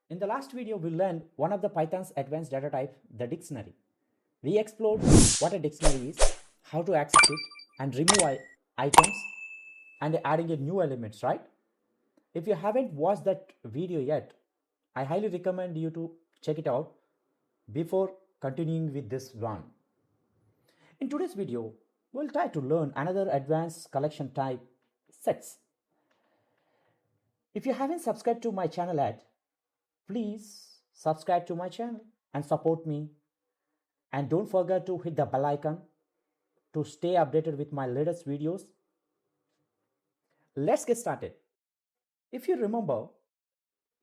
In the last video, we learned one of the Python's advanced data type, the dictionary. We explored what a dictionary is, how to access it, and remove items, and adding a new elements, right? If you haven't watched that video yet, I highly recommend you to check it out before continuing with this one. In today's video, we'll try to learn another advanced collection type, sets. If you haven't subscribed to my channel yet, please subscribe to my channel and support me. And don't forget to hit the bell icon to stay updated with my latest videos. Let's get started. If you remember,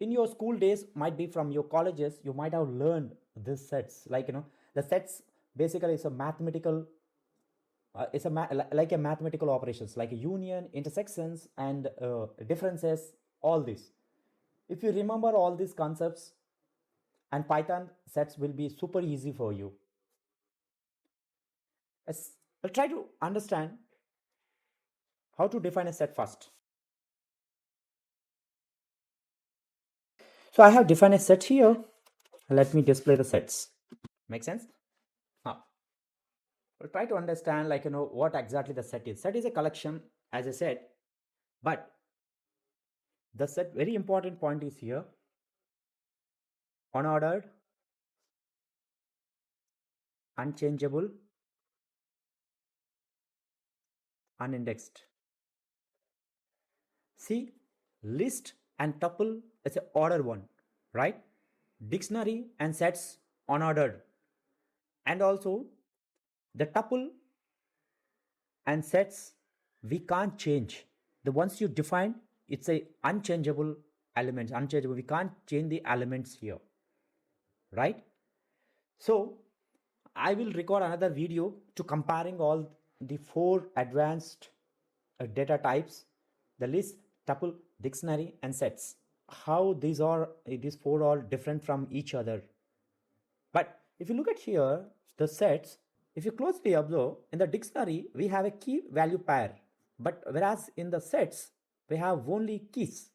in your school days, might be from your colleges, you might have learned these sets. The sets basically is a mathematical, like a mathematical operations, like a union, intersections, and differences. All this. If you remember all these concepts, and Python sets will be super easy for you. I'll try to understand how to define a set first. So I have defined a set here. Let me display the sets. Make sense? Now, we'll try to understand what exactly the set is. Set is a collection, as I said, but the set, very important point is here, unordered, unchangeable, unindexed. See, list and tuple is an order one, right? Dictionary and sets unordered. And also the tuple and sets we can't change. The ones you define, it's a unchangeable elements, unchangeable. We can't change the elements here, right? So I will record another video to comparing all the four advanced data types, the list, tuple, dictionary, and sets. How these four are different from each other. But if you look at here, the sets, if you closely observe, in the dictionary we have a key value pair, but whereas in the sets we have only keys,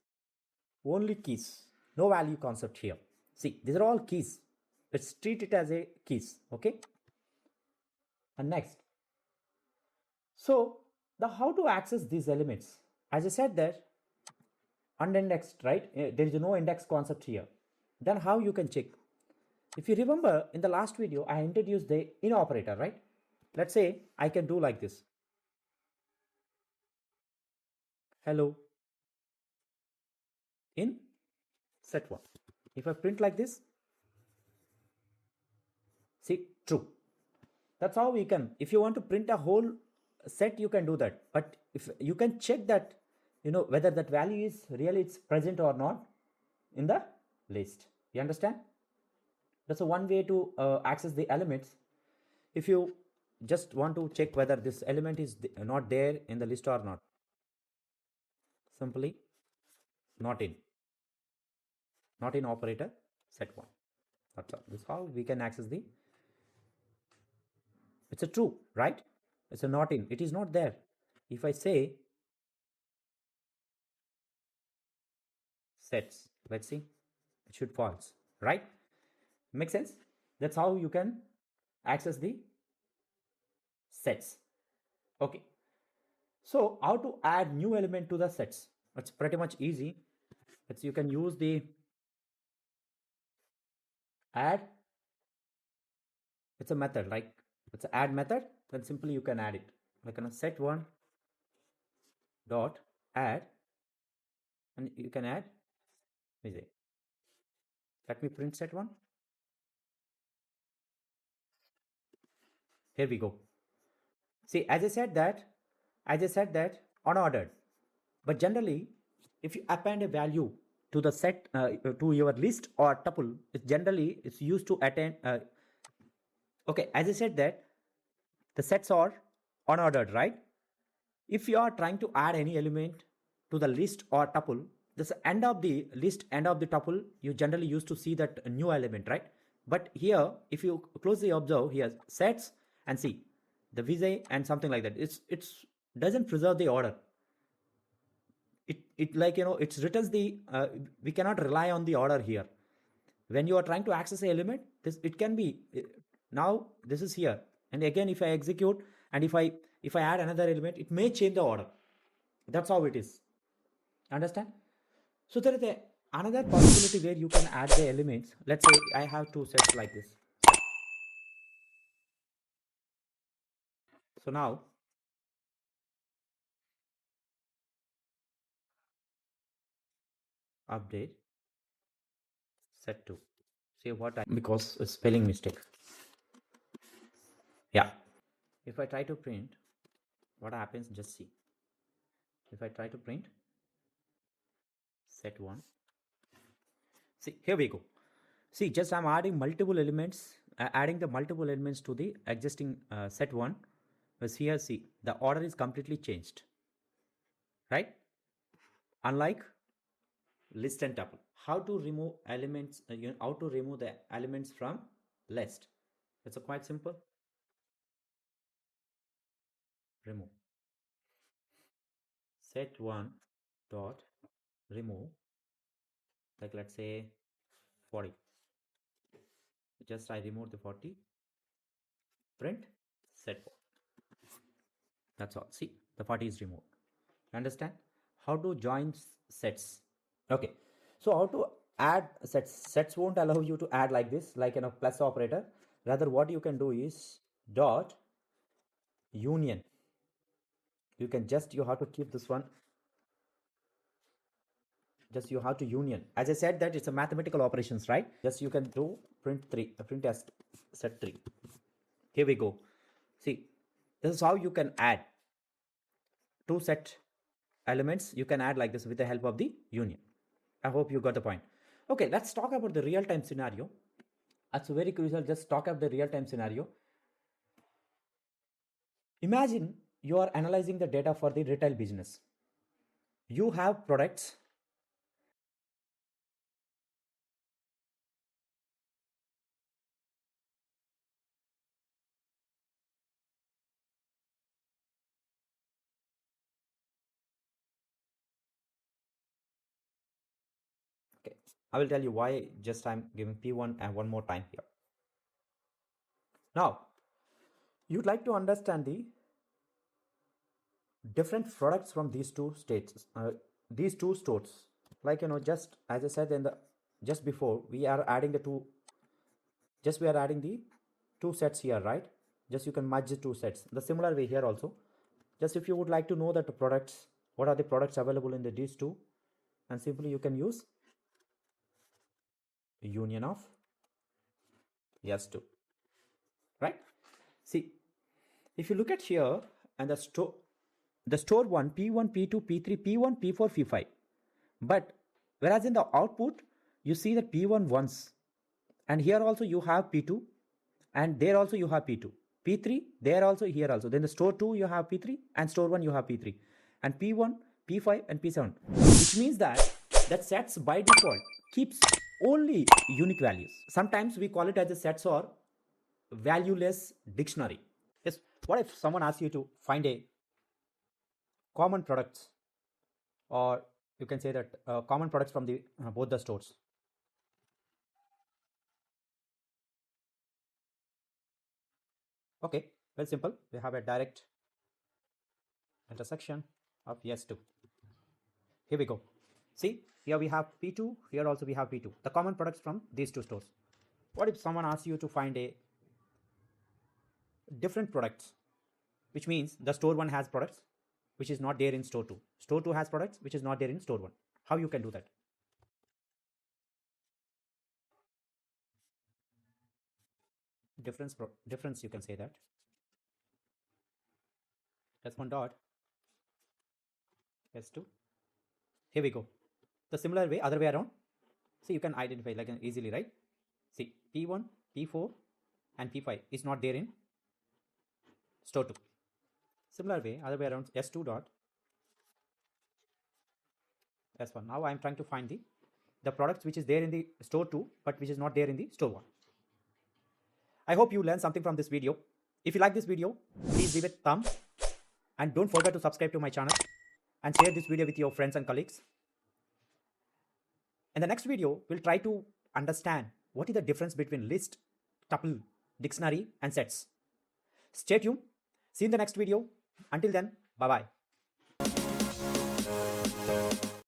no value concept here. See, these are all keys. Let's treat it as a keys, okay? And next, so the how to access these elements, as I said that unindexed, right? There is no index concept here. Then how you can check? If you remember, in the last video I introduced the in operator, right? Let's say I can do like this, hello in set 1. If I print like this, see, true. That's how we can, if you want to print a whole set, you can do that. But if you can check that, whether that value is really it's present or not in the list. You understand? That's a one way to access the elements. If you just want to check whether this element is not there in the list or not, simply not in operator, set 1. That's all. This is how we can access the, it's a true, right? It's a not in, it is not there. If I say sets, let's see, it should false, right? Make sense? That's how you can access the sets. Okay, so how to add new element to the sets? It's pretty much easy. You can use the add, it's a method, like it's an add method. Then simply you can add it, like a set 1 dot add, and you can add, let me print set 1. Here we go. See, as I said that unordered, but generally if you append a value to the set, to your list or tuple, it's used to attend, okay, as I said that the sets are unordered, right? If you are trying to add any element to the list or tuple, this end of the list, end of the tuple, you generally used to see that new element, right? But here, if you closely observe here, sets, and see the vise and something like that, it's doesn't preserve the order. It like it's returns the, we cannot rely on the order here. When you are trying to access an element, this it can be now this is here, and again if I execute and if I add another element, it may change the order. That's how it is. Understand? So there is another possibility where you can add the elements. Let's say I have two sets like this. So now update set 2. See what I, because a spelling mistake. Yeah. If I try to print, what happens? Just see. If I try to print set 1, see, here we go. See, just I'm adding multiple elements, adding the multiple elements to the existing set 1. But here, see, the order is completely changed, right? Unlike list and tuple. How to remove elements, how to remove the elements from list? It's a quite simple. Remove. Set 1 dot remove, like let's say 40. Just I remove the 40. Print set 4. That's all. See, the 40 is removed. Understand? How to join sets? Okay. So how to add sets? Sets won't allow you to add like this, like in a plus operator. Rather, what you can do is dot union. You can just, you have to keep this one. Just you have to union. As I said that it's a mathematical operations, right? Just you can do print 3, print as set 3. Here we go. See, this is how you can add two set elements. You can add like this with the help of the union. I hope you got the point. Okay, let's talk about the real-time scenario. That's very crucial. Just talk about the real-time scenario. Imagine you are analyzing the data for the retail business. You have products. Okay, I will tell you why. Just I'm giving P1 and one more time here. Now, you'd like to understand the different products from these two states, these two stores. Like, just as I said in the just before, we are adding the two. Just we are adding the two sets here, right? Just you can merge the two sets. The similar way here also. Just if you would like to know that the products, what are the products available in these two, and simply you can use union of S2, right? See, if you look at here and the store one, P1, P2, P3, P1, P4, P5. But whereas in the output, you see that P1 once, and here also you have P2, and there also you have P2. P3, there also, here also. Then the store 2 you have P3, and store 1 you have P3. And P1, P5, and P7. Which means that sets by default keeps only unique values. Sometimes we call it as a sets or valueless dictionary. Yes. What if someone asks you to find a common products, or you can say that common products from the both the stores? Okay, very simple. We have a direct intersection of S2. Here we go. See, here we have P2, here also we have P2. The common products from these two stores. What if someone asks you to find a different products, which means the store 1 has products which is not there in store 2. Store 2 has products which is not there in store 1. How you can do that? Difference you can say that. S1 dot S2. Here we go. The similar way, other way around. See, you can identify like easily, right? See, P1, P4 and P5 is not there in store 2. Similar way, other way around, S2 dot S1. Now I am trying to find the products which is there in the store 2 but which is not there in the store 1. I hope you learned something from this video. If you like this video, please leave a thumb and don't forget to subscribe to my channel and share this video with your friends and colleagues. In the next video, we'll try to understand what is the difference between list, tuple, dictionary, and sets. Stay tuned. See you in the next video. Until then, bye bye.